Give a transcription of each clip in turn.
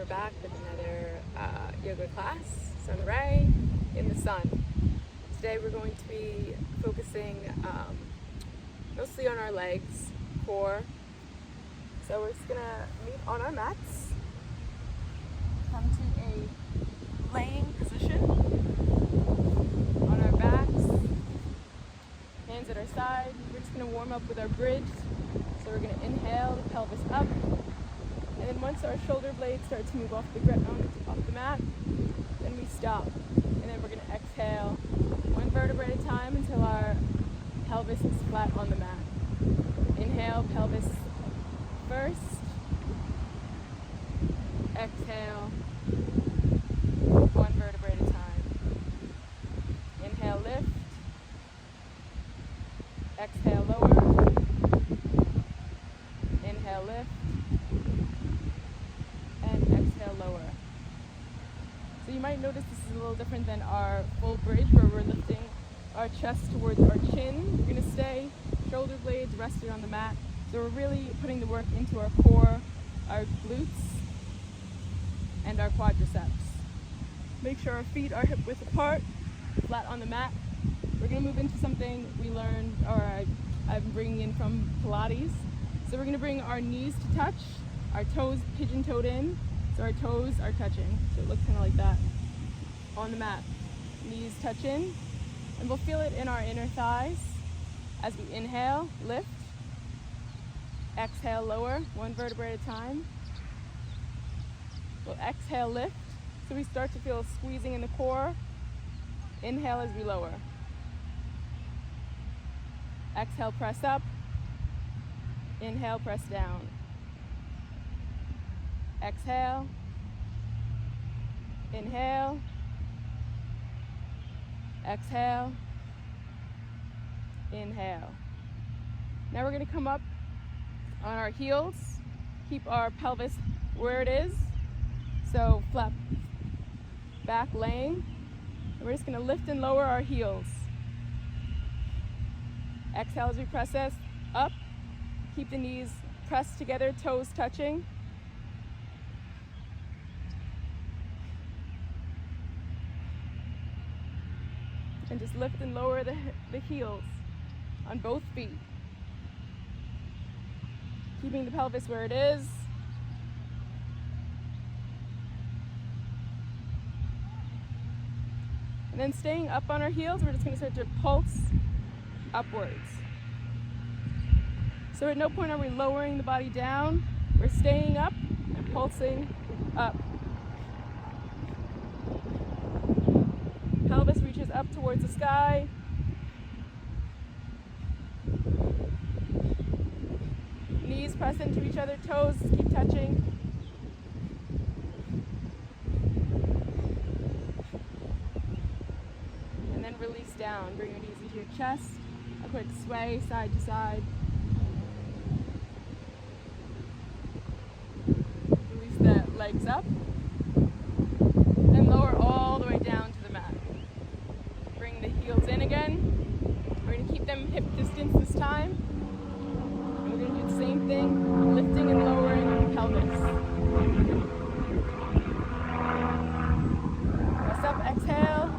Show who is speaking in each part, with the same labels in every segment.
Speaker 1: we're back with another yoga class, Sun Ray, in the sun. Today we're going to be focusing mostly on our legs, core. So we're just gonna meet on our mats, come to a laying position on our backs, hands at our side. We're just gonna warm up with our bridge. So we're gonna inhale the pelvis up. And then once our shoulder blades start to move off the mat, then we stop. And then we're going to exhale one vertebrae at a time until our pelvis is flat on the mat. Inhale, pelvis first. Exhale, one vertebrae at a time. Inhale, lift. Exhale, lower. Inhale, lift. Lower. So you might notice this is a little different than our full bridge where we're lifting our chest towards our chin. We're going to stay shoulder blades rested on the mat. So we're really putting the work into our core, our glutes, and our quadriceps. Make sure our feet are hip width apart, flat on the mat. We're going to move into something we learned, or I'm bringing in from Pilates. So we're going to bring our knees to touch, our toes pigeon-toed in. So our toes are touching, so it looks kind of like that on the mat. Knees touch in, and we'll feel it in our inner thighs as we inhale, lift. Exhale, lower, one vertebrae at a time. We'll exhale, lift, so we start to feel a squeezing in the core. Inhale as we lower. Exhale, press up. Inhale, press down. Exhale, inhale, exhale, inhale. Now we're going to come up on our heels, keep our pelvis where it is, so flat back laying, and we're just going to lift and lower our heels. Exhale as we press this up, keep the knees pressed together, toes touching. And just lift and lower the heels on both feet. Keeping the pelvis where it is. And then staying up on our heels, we're just going to start to pulse upwards. So at no point are we lowering the body down. We're staying up and pulsing up. Pelvis reaches up towards the sky. Knees press into each other, toes keep touching. And then release down. Bring your knees into your chest. A quick sway side to side. Release the legs up. And lower all the way down to the mat. Bring the heels in again. We're going to keep them hip distance this time. And we're going to do the same thing, lifting and lowering the pelvis. Press up, exhale.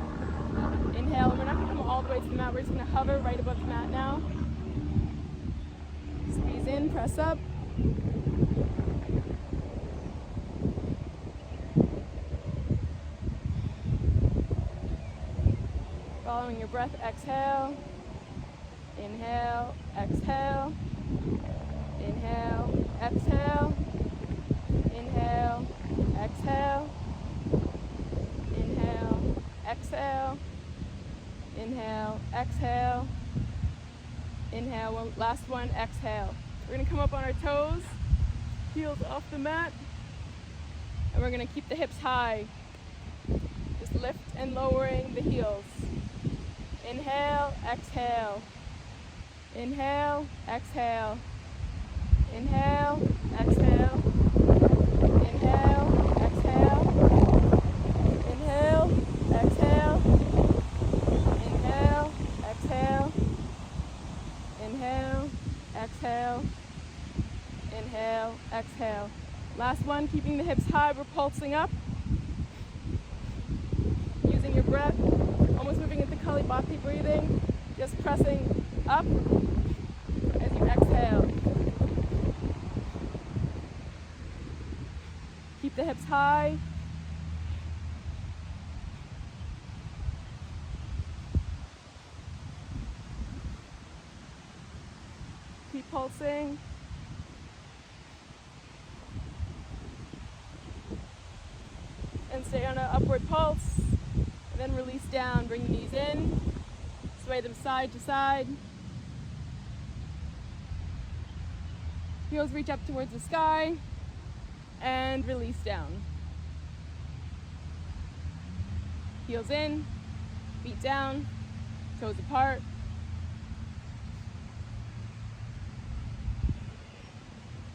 Speaker 1: Inhale. We're not going to come all the way to the mat. We're just going to hover right above the mat now. Squeeze in, press up. Following your breath, exhale, inhale, exhale, inhale, exhale, inhale, exhale, inhale, exhale, inhale, exhale, inhale, last one, exhale. We're going to come up on our toes, heels off the mat, and we're going to keep the hips high. Just lift and lowering the heels. Inhale, exhale. Inhale, exhale. Inhale, exhale. Inhale, exhale. Inhale, exhale. Inhale, exhale. Inhale, exhale. Inhale, exhale. Last one, keeping the hips high, we're pulsing up. Using your breath, almost moving into Kalibati breathing, just pressing up as you exhale. Keep the hips high. Keep pulsing. And stay on an upward pulse. And then release down, bring the knees in. Sway them side to side. Heels reach up towards the sky. And release down. Heels in, feet down, toes apart.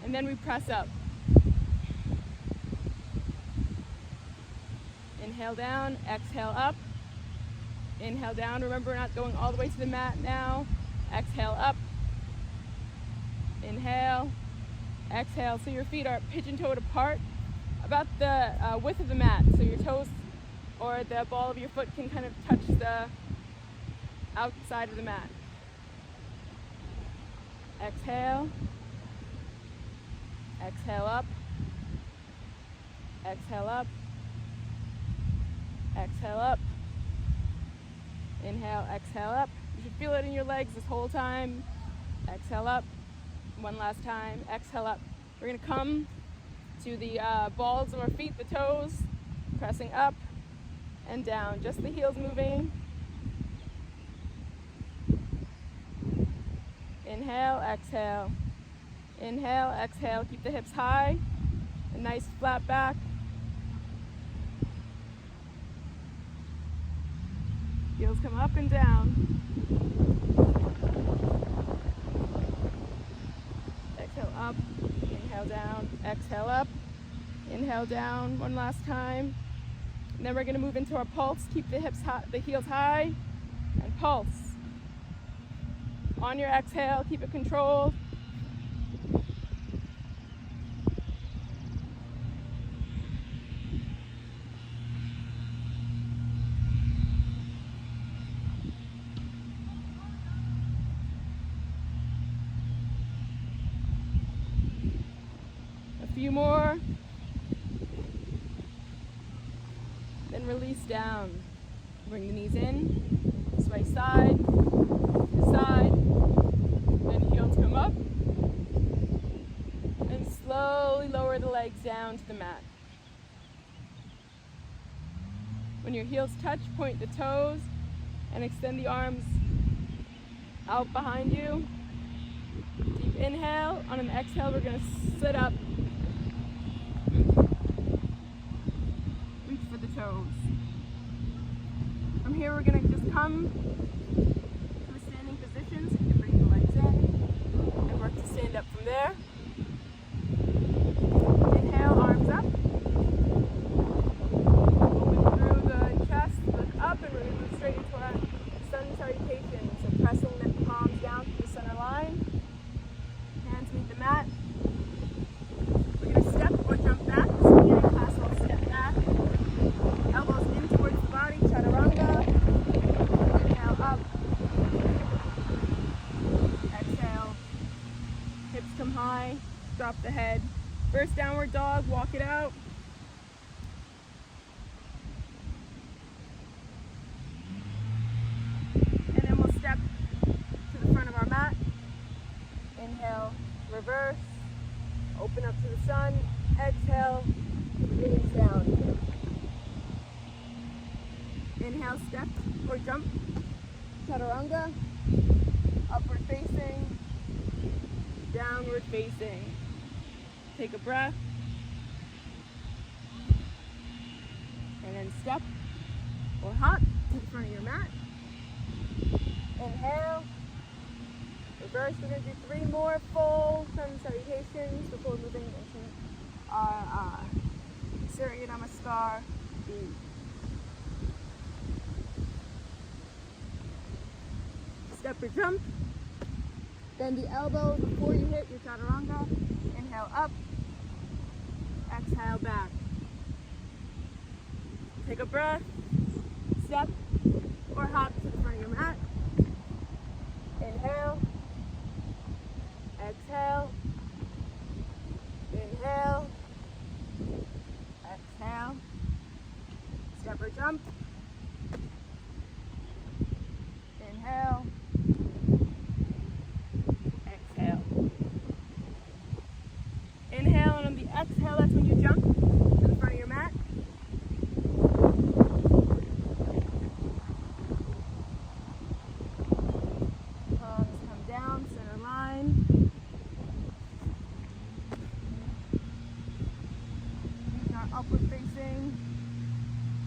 Speaker 1: And then we press up. Inhale down, exhale up. Inhale down, remember we're not going all the way to the mat now. Exhale up. Inhale, exhale. So your feet are pigeon-toed apart, about the width of the mat. So your toes or the ball of your foot can kind of touch the outside of the mat. Exhale. Exhale up. Exhale up. Exhale up. Inhale, exhale up. You should feel it in your legs this whole time. Exhale up. One last time. Exhale up. We're going to come to the balls of our feet, the toes, pressing up and down. Just the heels moving. Inhale, exhale. Inhale, exhale. Keep the hips high. A nice flat back. Heels come up and down. Exhale up. Inhale down. Exhale up. Inhale down. One last time. And then we're going to move into our pulse. Keep the hips high, the heels high, and pulse. On your exhale, keep it controlled. A few more. Then release down. Bring the knees in. Sway side to side. Then heels come up. And slowly lower the legs down to the mat. When your heels touch, point the toes and extend the arms out behind you. Deep inhale. On an exhale, we're going to sit up. Reach for the toes. From here, we're going to just come to a standing position, so you can bring the legs in and work to stand up from there. Inhale, arms up. Open through the chest, look up, and we're going to move straight into our sun salutation. So pressing the palms down to the center line. Hands meet the mat. We're going to step or jump back. So beginning class, we'll step back. Elbows in towards the body, chaturanga. Inhale up. Exhale. Hips come high. Drop the head. First downward dog, walk it out. And then we'll step to the front of our mat. Inhale, reverse. Open up to the sun. Exhale, release down. Inhale, step or jump. Chaturanga. Upward facing. Downward facing. Take a breath. And then step or hop to the front of your mat. Inhale. Reverse. We're going to do 3 more full sun salutations before moving into our Surya Namaskar. Step or jump. Bend the elbows before you hit your chaturanga. Inhale up. exhale back. Take a breath, step or hop to the front of your mat. Inhale, exhale, inhale, exhale, step or jump, inhale, exhale. Inhale, and on the exhale, that's when you jump to the front of your mat. Palms come down, center line. Feet are upward facing,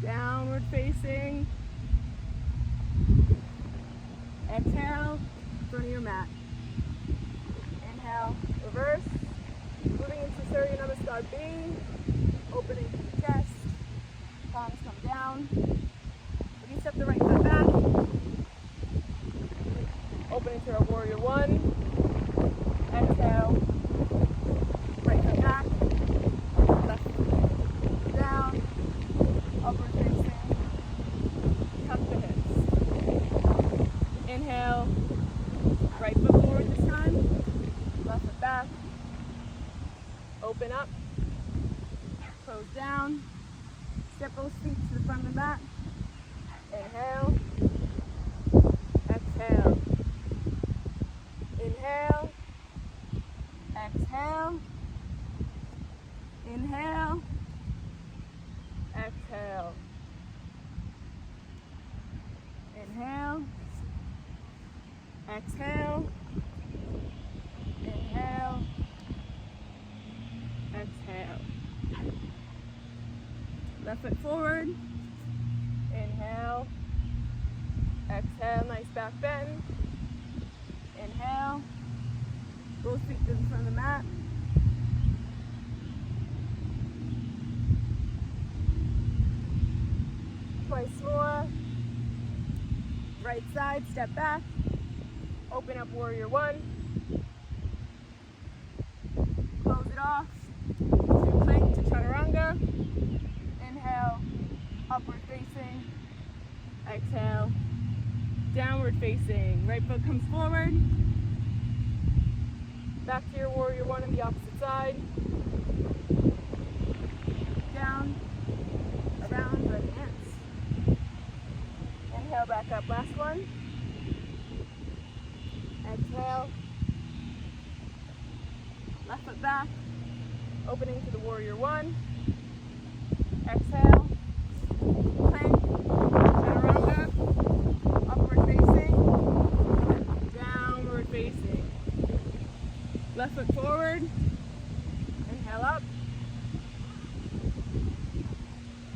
Speaker 1: downward facing. Exhale, front of your mat. Inhale, reverse. Moving into Surya Namaskar B, opening to the chest, palms come down. If you step the right foot back, opening to our Warrior One. Exhale, right foot back, left foot down, upward facing, tuck the hips. Inhale, right foot forward this time, left foot back. Open up, close down, step both feet to the front of the mat. Inhale, exhale, inhale, exhale, inhale, exhale, inhale, exhale, inhale, exhale. Left foot forward. Inhale. Exhale, nice back bend. Inhale. Both feet to the front of the mat. Twice more. Right side, step back. Open up Warrior One. Close it off. Plank to Chaturanga. Inhale, upward facing. Exhale, downward facing. Right foot comes forward. Back to your Warrior One on the opposite side. Down, around, right hands. Inhale, back up, last one. Exhale. Left foot back. Opening to the Warrior One. Exhale. Plank. Chaturanga. Upward facing. Downward facing. Left foot forward. Inhale up.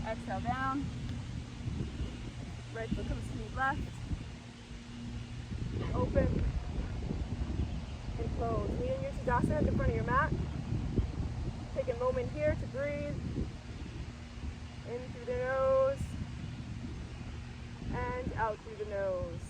Speaker 1: Exhale down. Right foot comes to the left. Open. And close. Knee in your Tadasana at the front of your mat. Take a moment here to breathe. In through the nose. And out through the nose.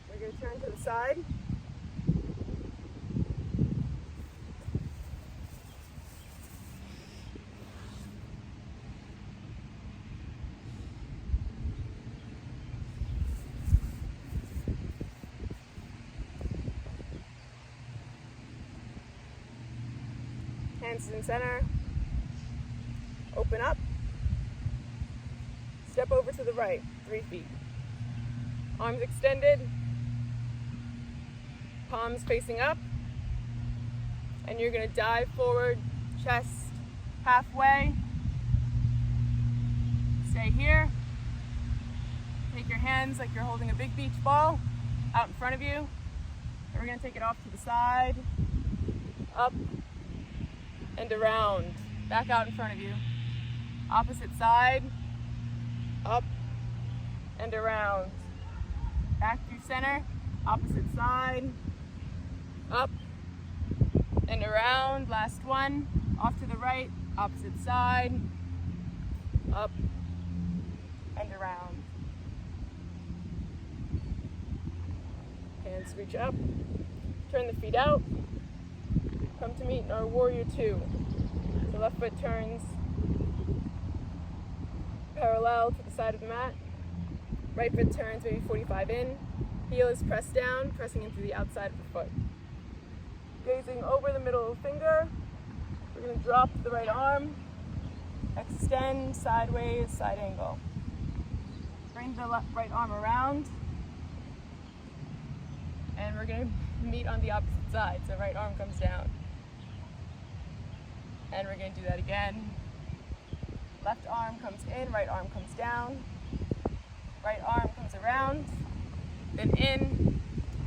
Speaker 1: We're going to turn to the side. Hands in center. Open up. Step over to the right, 3 feet. Arms extended. Palms facing up. And you're going to dive forward, chest halfway. Stay here. Take your hands like you're holding a big beach ball out in front of you. And we're going to take it off to the side, up, and around, back out in front of you. Opposite side, up and around. Back through center, opposite side, up and around. Last one, off to the right, opposite side, up and around. Hands reach up, turn the feet out, come to meet in our warrior two. The left foot turns parallel to the side of the mat, right foot turns maybe 45 in, heel is pressed down, pressing into the outside of the foot. Gazing over the middle finger, we're going to drop the right arm, extend sideways, side angle. Bring the right arm around, and we're going to meet on the opposite side, so right arm comes down. And we're going to do that again. Left arm comes in, right arm comes down, right arm comes around, then in.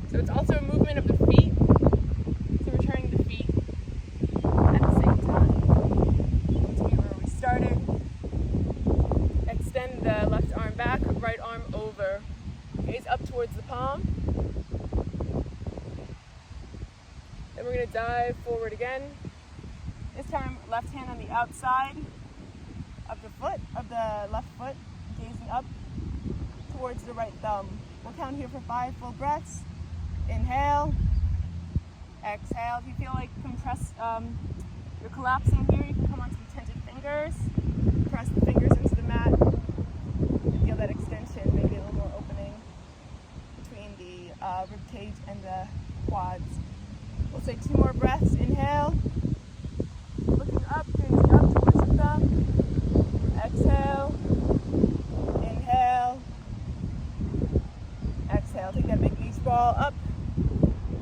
Speaker 1: So it's also a movement of the feet. So we're turning the feet at the same time. To be where we started. Extend the left arm back, right arm over. Gaze up towards the palm. Then we're going to dive forward again. This time, left hand on the outside of the foot, of the left foot, gazing up towards the right thumb. We'll count here for 5 full breaths. Inhale, exhale. If you feel like you're collapsing here, you can come onto the tented fingers. Press the fingers into the mat. And feel that extension, maybe a little more opening between the rib cage and the quads. We'll take 2 more breaths. Inhale. Looking up, gazing up towards the thumb. Exhale. Inhale. Exhale. Take that big beach ball up.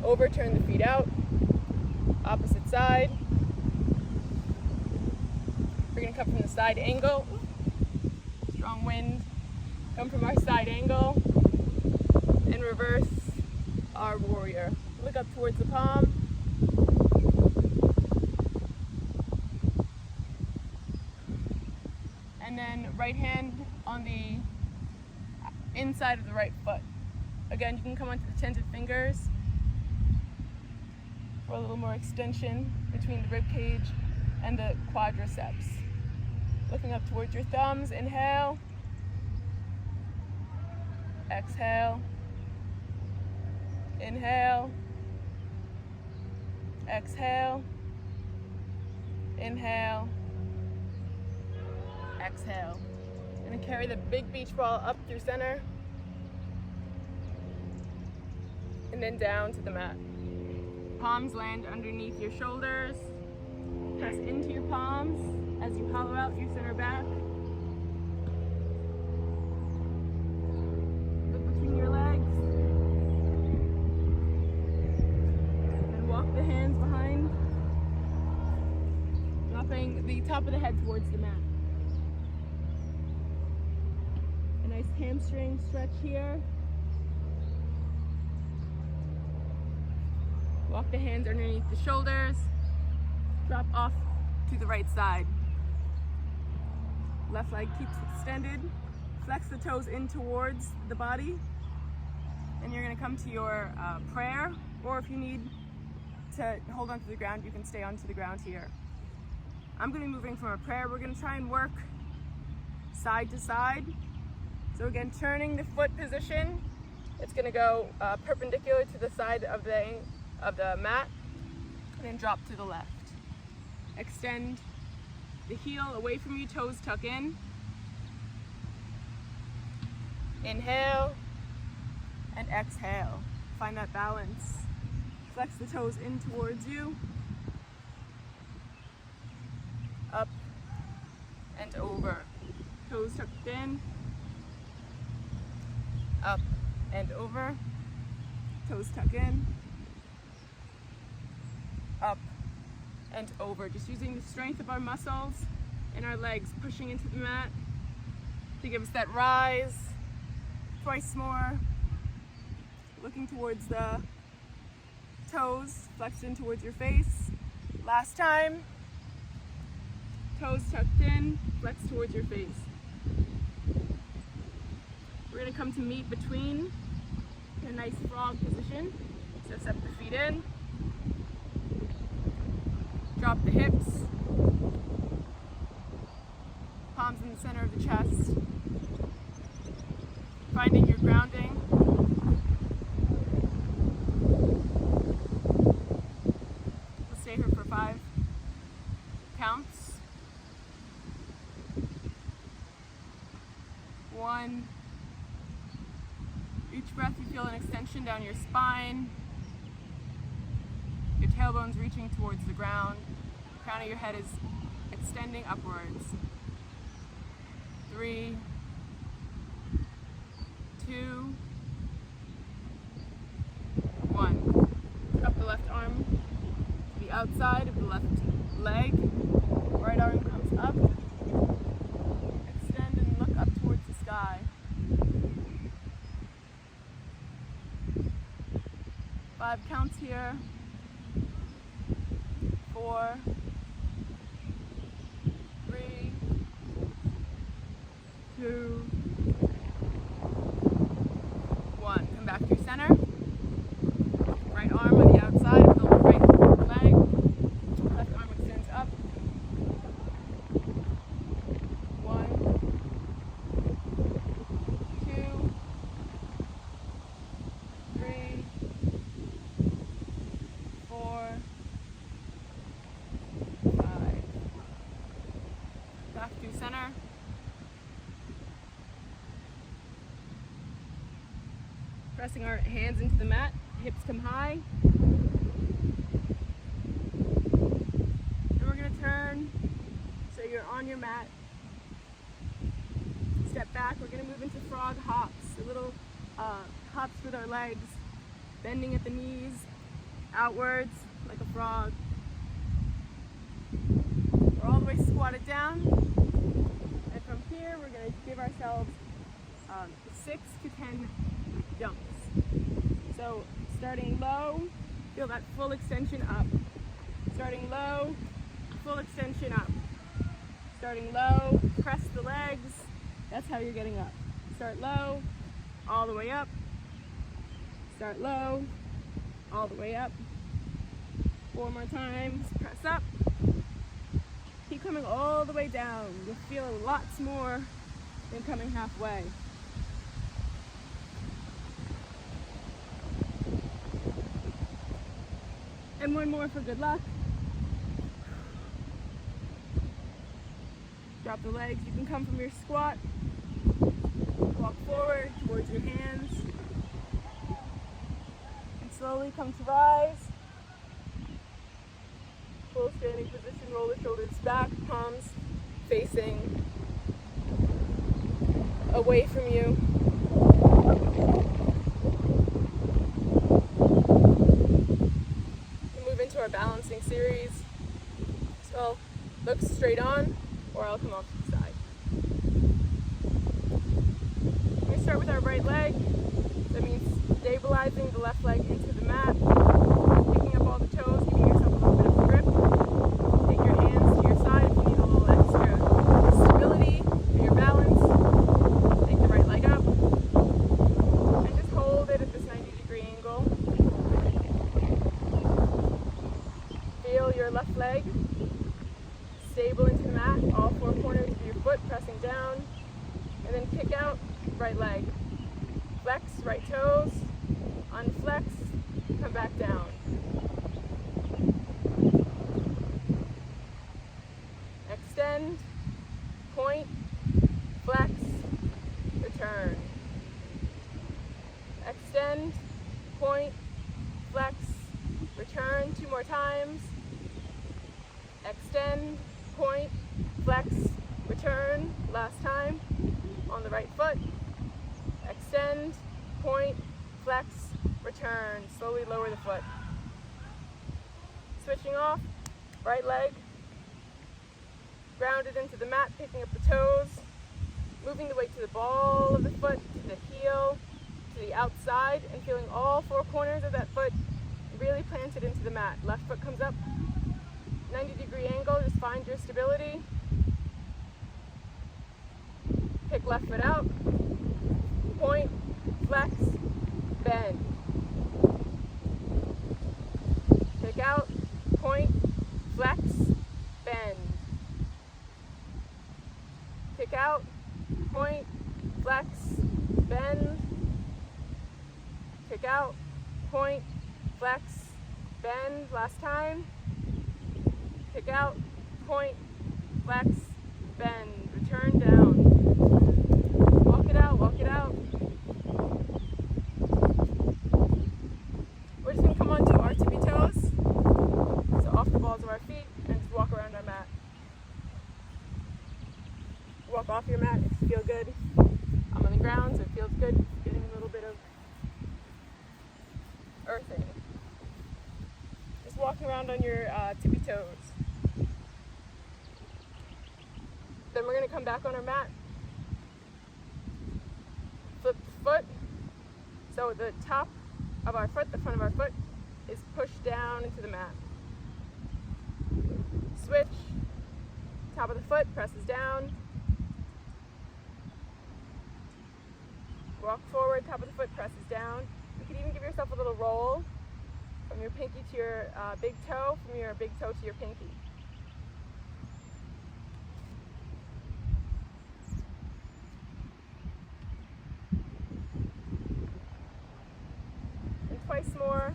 Speaker 1: Over, turn the feet out. Opposite side. We're going to come from the side angle. Strong wind. Come from our side angle. And reverse our warrior. Look up towards the palm. And then right hand on the inside of the right foot. Again, you can come onto the tented fingers for a little more extension between the rib cage and the quadriceps. Looking up towards your thumbs, inhale, exhale, inhale, exhale, inhale, exhale. Gonna carry the big beach ball up through center and then down to the mat. Palms land underneath your shoulders. Press into your palms as you hollow out your center back. Look between your legs. And walk the hands behind, dropping the top of the head towards the mat. A nice hamstring stretch here. Walk the hands underneath the shoulders. Drop off to the right side. Left leg keeps extended. Flex the toes in towards the body. And you're going to come to your prayer, or if you need to hold onto the ground, you can stay onto the ground here. I'm going to be moving from a prayer. We're going to try and work side to side. So again, turning the foot position, it's going to go perpendicular to the side of the mat, and then drop to the left. Extend the heel away from you, toes tuck in. Inhale and exhale. Find that balance. Flex the toes in towards you. Up and over. Toes tucked in. Up and over. Toes tuck in. Up and over. Just using the strength of our muscles and our legs pushing into the mat to give us that rise. Twice more. Looking towards the toes, flexed in towards your face. Last time. Toes tucked in, flex towards your face. We're going to come to meet between in a nice frog position. So step the feet in. Drop the hips, palms in the center of the chest, finding your grounding. We'll stay here for 5 counts. 1. Each breath you feel an extension down your spine. Your tailbone's reaching towards the ground. The crown of your head is extending upwards. 3, 2, 1. Up the left arm to the outside of the left leg. Right arm comes up. Extend and look up towards the sky. 5 counts here. 4, 3, 2, 1. Come back to your center. Right arm on the outside of the right leg. Left arm extends up. 1, 2, 3, 4, 5. Back to center. Pressing our hands into the mat, hips come high. And we're going to turn so you're on your mat. Step back, we're going to move into frog hops, a little hops with our legs, bending at the knees, outwards like a frog. We're all the way squatted down. And from here, we're going to give ourselves 6 to 10 jumps. So starting low, feel that full extension up. Starting low, full extension up. Starting low, press the legs. That's how you're getting up. Start low, all the way up. Start low, all the way up. 4 more times, press up. Keep coming all the way down. You'll feel lots more than coming halfway. And 1 more for good luck. Drop the legs. You can come from your squat. Walk forward towards your hands. And slowly come to rise. Full standing position. Roll the shoulders back. Palms facing away from you. Our balancing series. So look straight on, or I'll come off to the side. We start with our right leg. That means stabilizing the left leg into the mat, picking up all the toes, giving yourself a little bit of grip. Take your hands to your side if you need a little extra stability for your balance. Take the right leg up and just hold it at this 90-degree angle. Feel your left leg stable into the mat, all 4 corners of your foot pressing down, and then kick out right leg. Flex right toes, unflex, come back down. Extend, point, flex, return. Extend, point, flex, return. 2 more times. Extend, point, flex, return. Last time on the right foot. Extend, point, flex, return. Slowly lower the foot. Switching off, right leg. Grounded into the mat, picking up the toes. Moving the weight to the ball of the foot, to the heel, to the outside, and feeling all 4 corners of that foot really planted into the mat. Left foot comes up, 90-degree angle, just find your stability. Pick left foot out, point, flex, bend. Pick out, point, flex, kick out, point, flex, bend. Last time. Kick out, point, flex, bend. Return down. Walk it out, walk it out. We're just going to come onto our tippy toes, so off the balls of our feet, and just walk around our mat. Walk off your mat if you feel good. I'm on the ground, so it feels good. Getting a little bit of earthing. Just walking around on your tippy toes. Then we're going to come back on our mat. Flip the foot. So the top of our foot, the front of our foot, is pushed down into the mat. Switch. Top of the foot presses down. Walk forward, top of the foot presses down. You can even give yourself a little roll from your pinky to your big toe, from your big toe to your pinky. And twice more,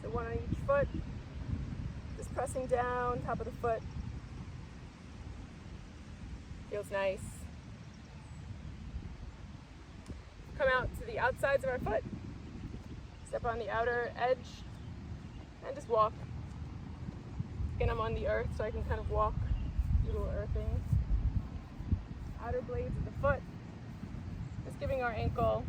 Speaker 1: so one on each foot. Just pressing down, top of the foot. Feels nice. Come out to the outsides of our foot. Step on the outer edge and just walk. Again, I'm on the earth, so I can kind of walk, do a little earthing. Outer blades of the foot. Just giving our ankle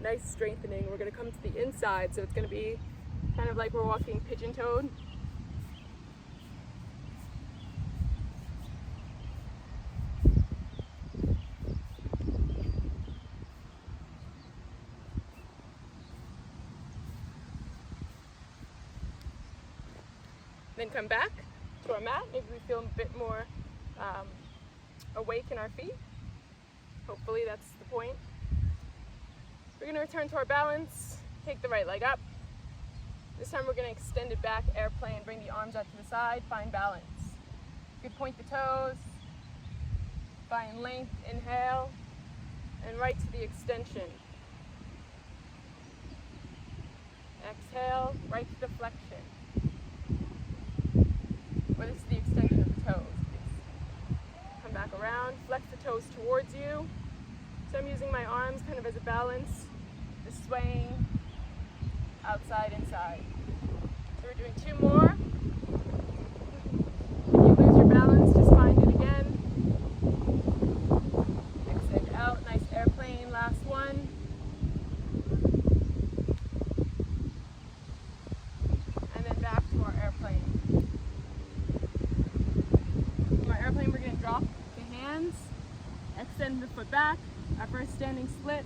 Speaker 1: nice strengthening. We're going to come to the inside, so it's going to be kind of like we're walking pigeon-toed. Then come back to our mat. Maybe we feel a bit more awake in our feet. Hopefully that's the point. We're going to return to our balance. Take the right leg up. This time we're going to extend it back, airplane, bring the arms out to the side, find balance. You can point the toes, find length, inhale, and right to the extension. Exhale, right to the flexion. Or this is the extension of the toes. Come back around, flex the toes towards you. So I'm using my arms kind of as a balance, just swaying outside, inside. So we're doing 2 more. If you lose your balance, just find it again. Extend out, nice airplane, last one. And then back to our airplane. We're going to drop the hands, extend the foot back, our first standing split.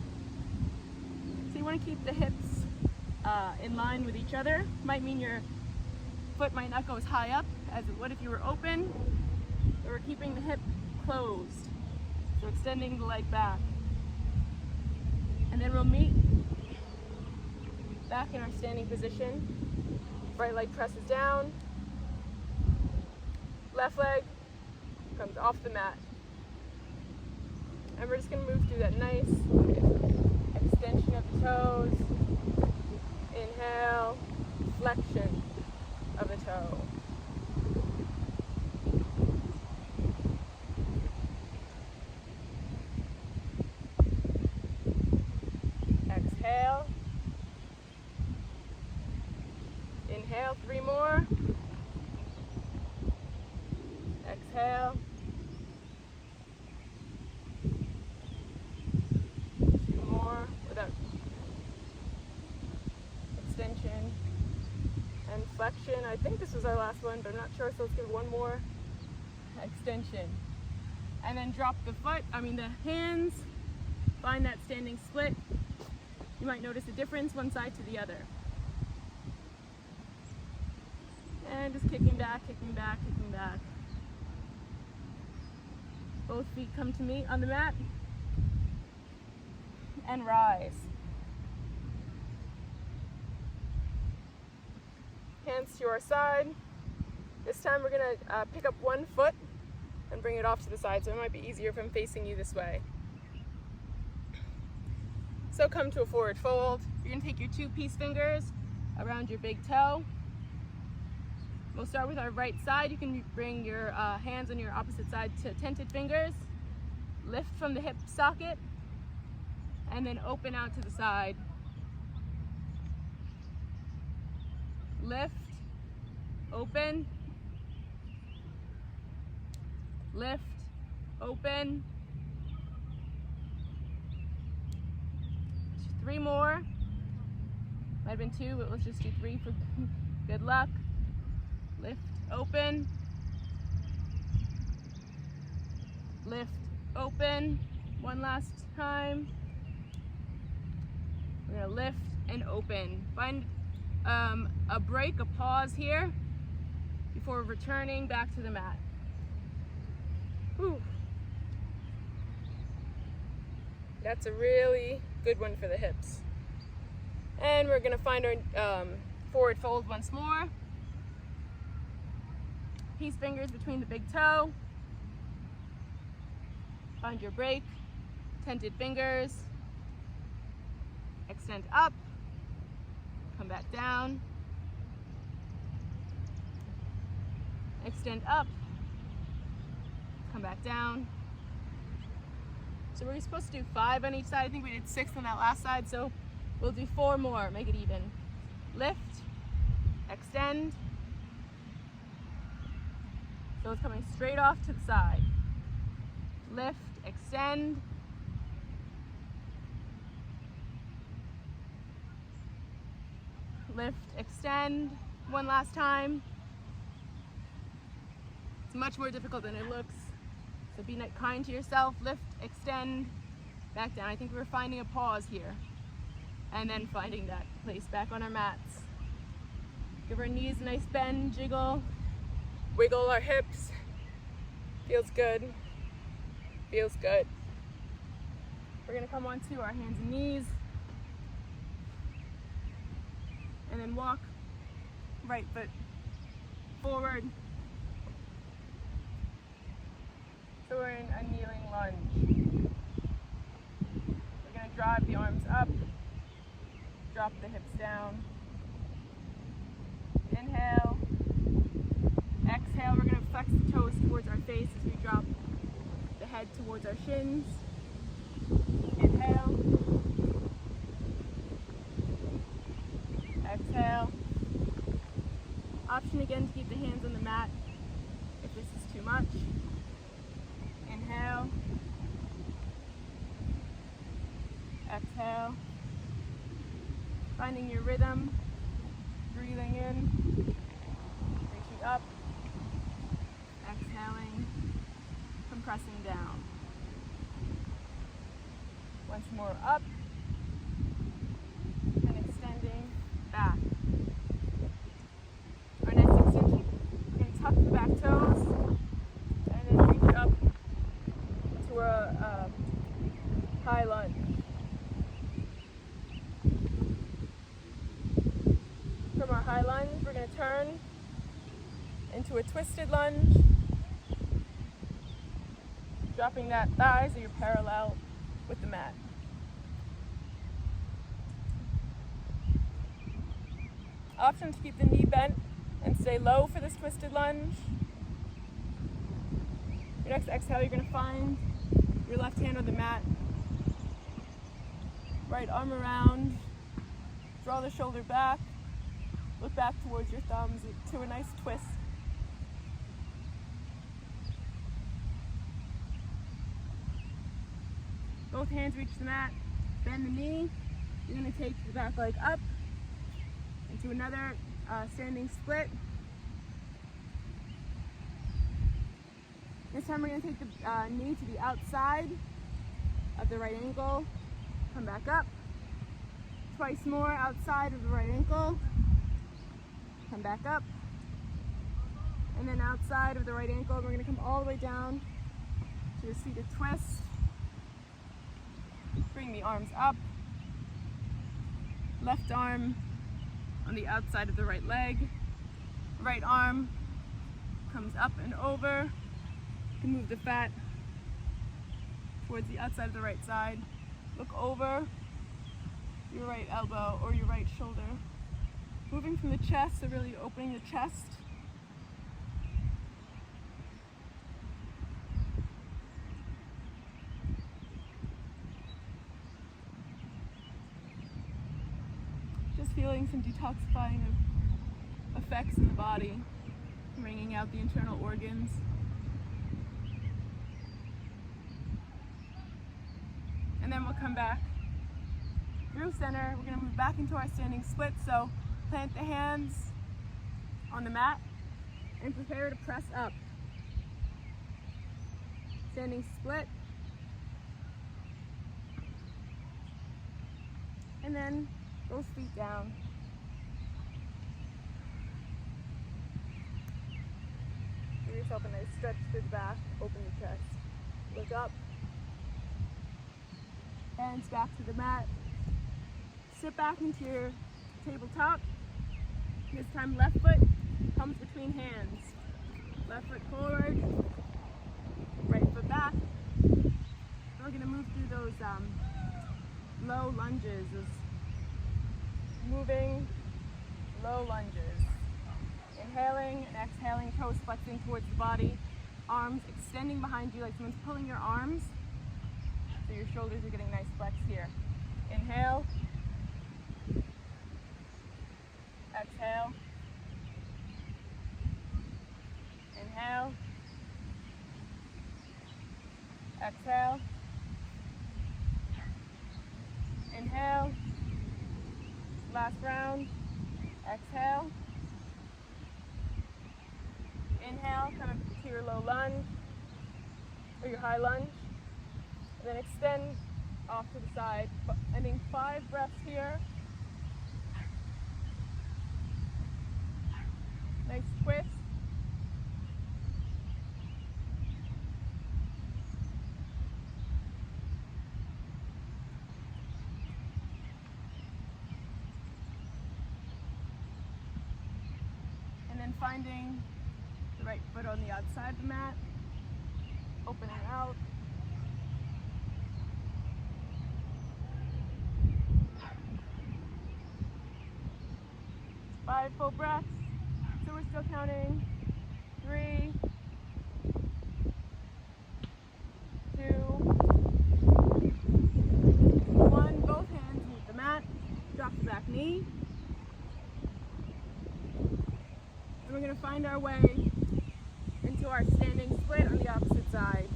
Speaker 1: So you want to keep the hips in line with each other. Might mean your foot might not go as high up as it would if you were open. So we're keeping the hip closed, so extending the leg back. And then we'll meet back in our standing position. Right leg presses down, left leg comes off the mat. And we're just going to move through that nice extension of the toes. Inhale, flexion of the toe. Exhale. Inhale, 3 more. Exhale. 2 more without extension and flexion. I think this was our last one, but I'm not sure, so let's give 1 more extension. And then drop the hands, find that standing split. You might notice a difference one side to the other. And just kicking back, kicking back, kicking back. Both feet come to meet on the mat. And rise. Hands to your side. This time we're going to pick up 1 foot and bring it off to the side, so it might be easier if I'm facing you this way. So come to a forward fold. You're gonna take your 2 peace fingers around your big toe. We'll start with our right side. You can bring your hands on your opposite side to tented fingers. Lift from the hip socket and then open out to the side. Lift, open, lift, open. 3 more. Might have been 2, but let's just do 3 for good luck. Lift, open. Lift, open. One last time. We're gonna lift and open. Find a break, a pause here before returning back to the mat. Whew. That's a really good one for the hips. And we're gonna find our forward fold once more. Peace fingers between the big toe. Find your break, tented fingers. Extend up, come back down. Extend up, come back down. So we're supposed to do 5 on each side. I think we did 6 on that last side, so we'll do 4 more, make it even. Lift, extend. So it's coming straight off to the side. Lift, extend. Lift, extend. One last time. It's much more difficult than it looks. So be kind to yourself. Lift, extend, back down. I think we're finding a pause here. And then finding that place back on our mats. Give our knees a nice bend, jiggle. Wiggle our hips. Feels good. Feels good. We're gonna come onto our hands and knees. And then walk right foot forward. So we're in a kneeling lunge. We're gonna drive the arms up, drop the hips down. Inhale. Exhale, we're gonna flex the toes towards our face as we drop the head towards our shins. Inhale. Exhale. Option again to keep the hands on the mat if this is too much. Inhale. Exhale. Finding your rhythm. Breathing in. Reaching up. Exhaling. Compressing down. Once more up. And extending back. Our next extension, we're going to tuck the back toes and then reach up to a high lunge. From our high lunge, we're going to turn into a twisted lunge, dropping that thigh so you're parallel with the mat. Option to keep the knee bent and stay low for this twisted lunge. Your next exhale, you're going to find your left hand on the mat. Right arm around. Draw the shoulder back. Look back towards your thumbs to a nice twist. Both hands reach the mat. Bend the knee. You're going to take the back leg up into another standing split. This time we're going to take the knee to the outside of the right ankle. Come back up. Twice more outside of the right ankle. Come back up. And then outside of the right ankle, we're going to come all the way down to a seated twist. Bring the arms up. Left arm on the outside of the right leg. Right arm comes up and over. You can move the fat towards the outside of the right side. Look over your right elbow or your right shoulder. Moving from the chest, so really opening the chest. Just feeling some detoxifying effects in the body, wringing out the internal organs. And then we'll come back through center. We're going to move back into our standing split, so plant the hands on the mat and prepare to press up. Standing split. And then both feet down. Give yourself a nice stretch through the back, open the chest. Look up. Hands back to the mat. Sit back into your tabletop. This time left foot comes between hands. Left foot forward, right foot back. We're going to move through those low lunges, those moving low lunges. Inhaling and exhaling, toes flexing towards the body, arms extending behind you like someone's pulling your arms. So your shoulders are getting nice flex here. Inhale. Exhale. Inhale. Exhale. Inhale. Last round. Exhale. Inhale, come up to your low lunge or your high lunge. And then extend off to the side, ending 5 breaths here. Nice twist. And then finding the right foot on the outside of the mat, opening out. Five full breaths. So we're still counting. 3, 2, 1. Both hands meet the mat. Drop the back knee. And we're going to find our way into our standing split on the opposite side.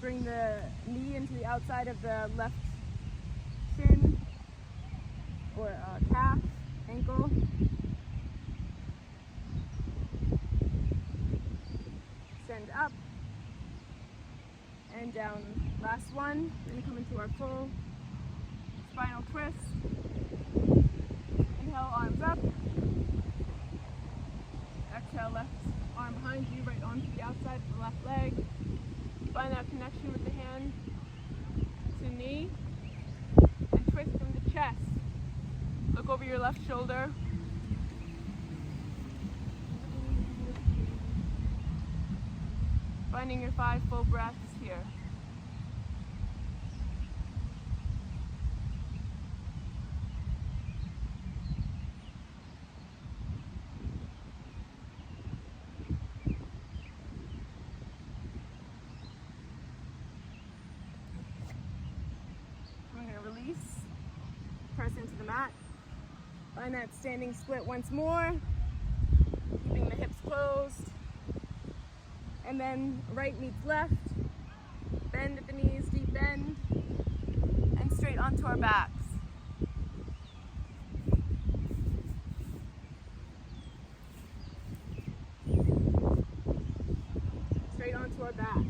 Speaker 1: Bring the knee into the outside of the left shin or calf, ankle. Extend up and down. Last one. We're going to come into our full spinal twist. Inhale, arms up. Exhale, left arm behind you, right arm to the outside of the left leg. Find that connection with the hand to knee. And twist from the chest. Look over your left shoulder. Finding your 5 full breaths here. I'm going to release, press into the mat. Find that standing split once more, keeping the hips closed. And then right meets left, bend at the knees, deep bend, and straight onto our backs. Straight onto our backs.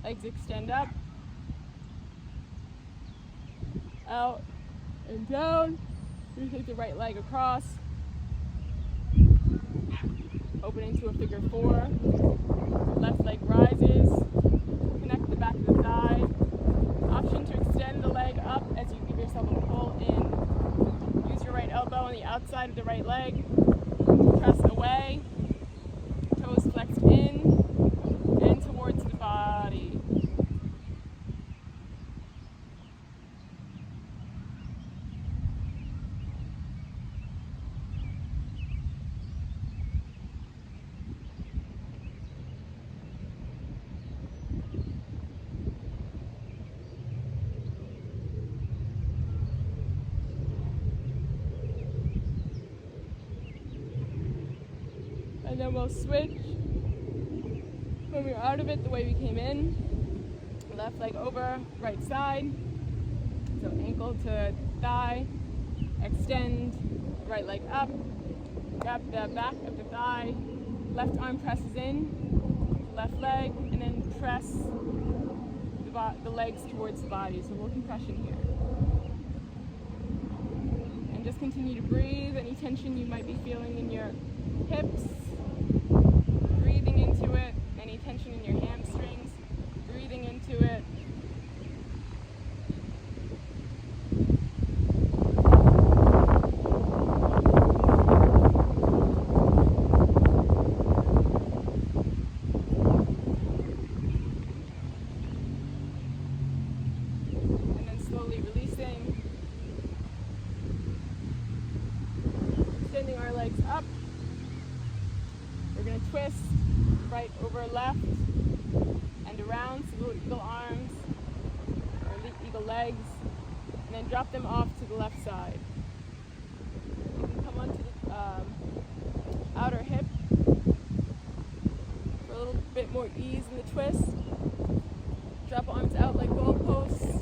Speaker 1: Legs extend up, out and down. You take the right leg across, open into a figure 4. Left leg rises, connect the back of the thigh. Option to extend the leg up as you give yourself a pull in. Use your right elbow on the outside of the right leg. then we'll switch when we're out of it the way we came in. Left leg over, right side. So ankle to thigh, extend, right leg up, grab the back of the thigh, left arm presses in, left leg, and then press the legs towards the body. So a little compression here. And just continue to breathe. Any tension you might be feeling in your hips, breathing into it. Any tension in your hamstrings, breathing into it. Extending our legs up. We're going to twist right over left and around, so little eagle arms or eagle legs, and then drop them off to the left side. You can come onto the outer hip for a little bit more ease in the twist. Drop arms out like goalposts.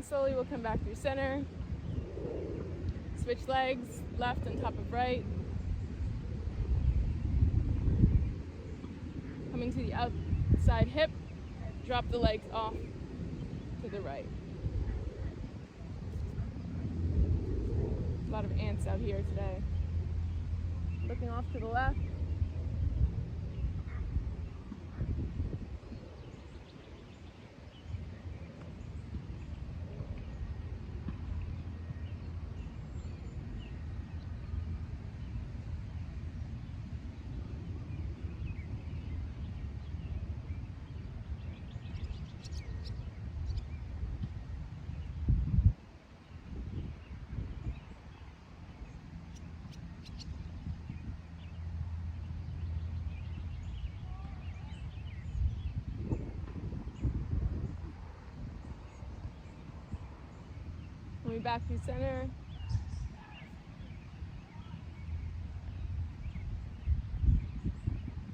Speaker 1: Slowly we'll come back through center, switch legs, left on top of right, coming to the outside hip, drop the legs off to the right. A lot of ants out here today. Looking off to the left. Coming back through center.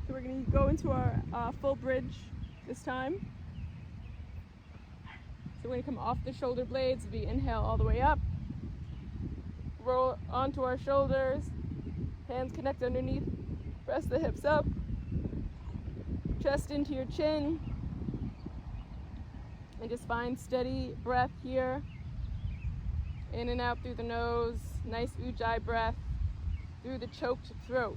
Speaker 1: So we're going to go into our full bridge this time. So we're going to come off the shoulder blades. We inhale all the way up. Roll onto our shoulders. Hands connect underneath. Press the hips up. Chest into your chin. And just find steady breath here. In and out through the nose, nice ujjayi breath through the choked throat.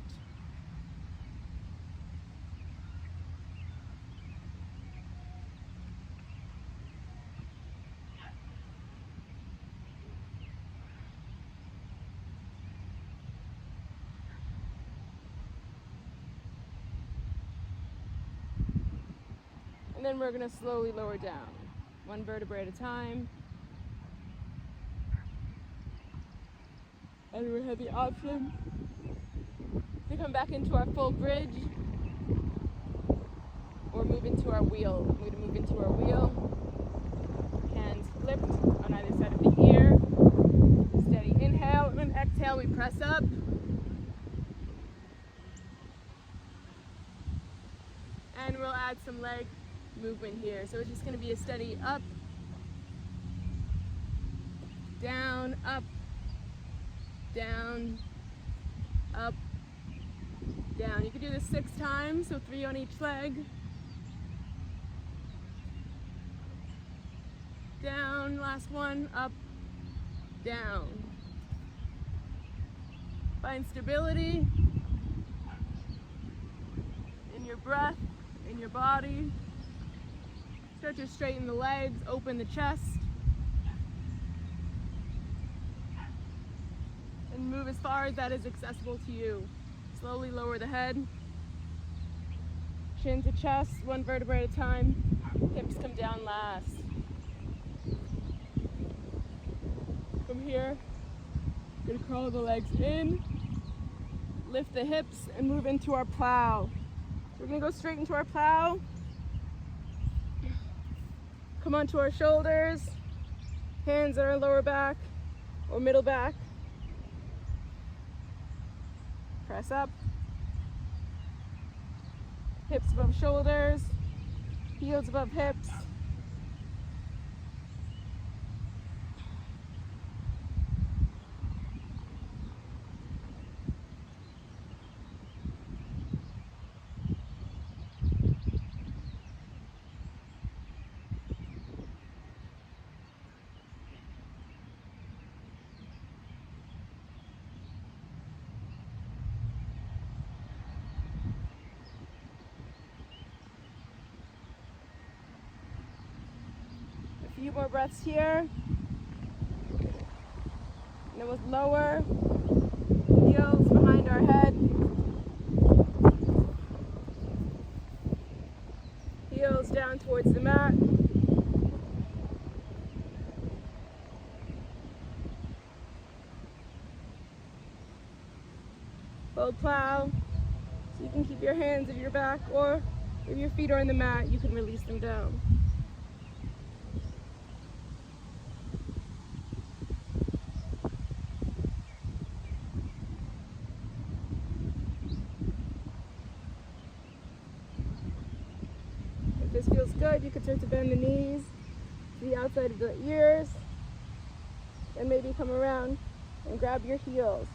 Speaker 1: And then we're going to slowly lower down, one vertebrae at a time. And we have the option to come back into our full bridge or move into our wheel. We're going to move into our wheel. Hands flipped on either side of the ear. Steady inhale, and then exhale, we press up. And we'll add some leg movement here. So it's just going to be a steady up, down, up, down, up, down. You can do this 6 times, so 3 on each leg. Down, last one, up, down. Find stability in your breath, in your body. Start to straighten the legs, open the chest. move as far as that is accessible to you. Slowly lower the head. Chin to chest, one vertebrae at a time. Hips come down last. From here, gonna crawl the legs in, lift the hips, and move into our plow. So we're gonna go straight into our plow. Come onto our shoulders, hands on our lower back or middle back. Press up. Hips above shoulders, heels above hips. A few more breaths here. And then we'll lower, heels behind our head. Heels down towards the mat. Hold plow, so you can keep your hands at your back, or if your feet are on the mat, you can release them down. If this feels good, you can start to bend the knees to the outside of the ears, and maybe come around and grab your heels.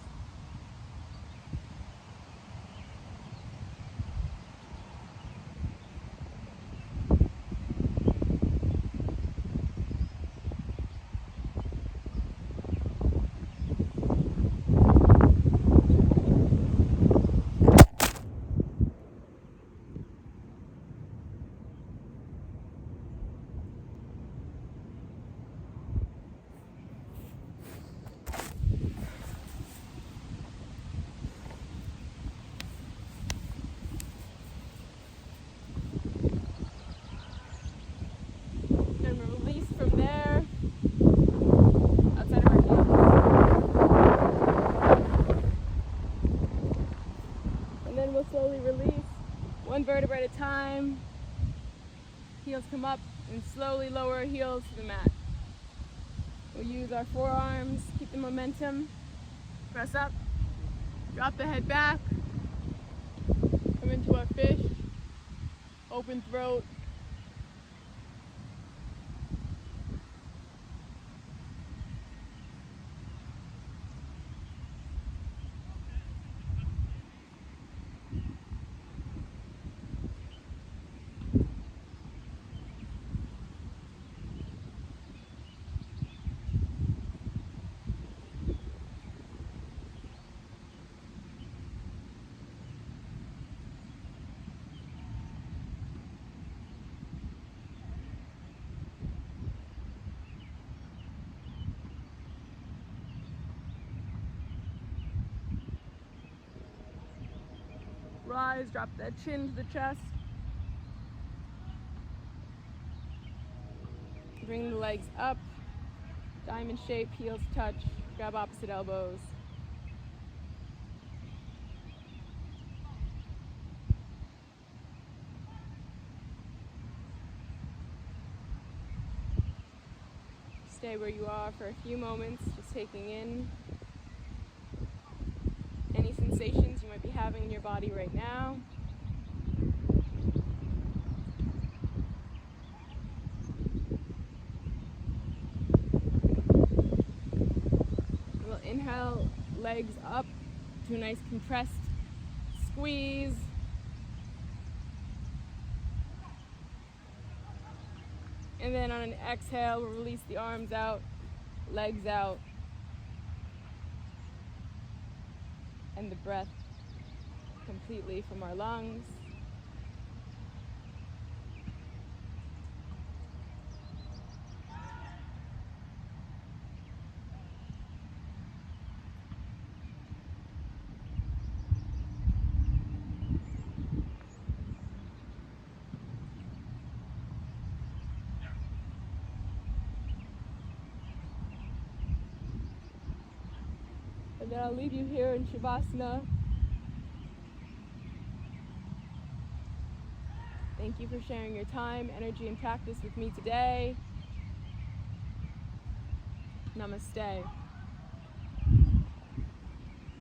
Speaker 1: Slowly release, one vertebrae at a time. Heels come up and slowly lower our heels to the mat. We'll use our forearms, keep the momentum. Press up, drop the head back, come into our fish, open throat. Rise, drop that chin to the chest. Bring the legs up, diamond shape, heels touch, grab opposite elbows. Stay where you are for a few moments, just taking in any sensations you might be having in your body right now. We'll inhale, legs up to a nice compressed squeeze. And then on an exhale, we'll release the arms out, legs out, and the breath completely from our lungs. And then I'll leave you here in Shavasana. Thank you for sharing your time, energy, and practice with me today. Namaste.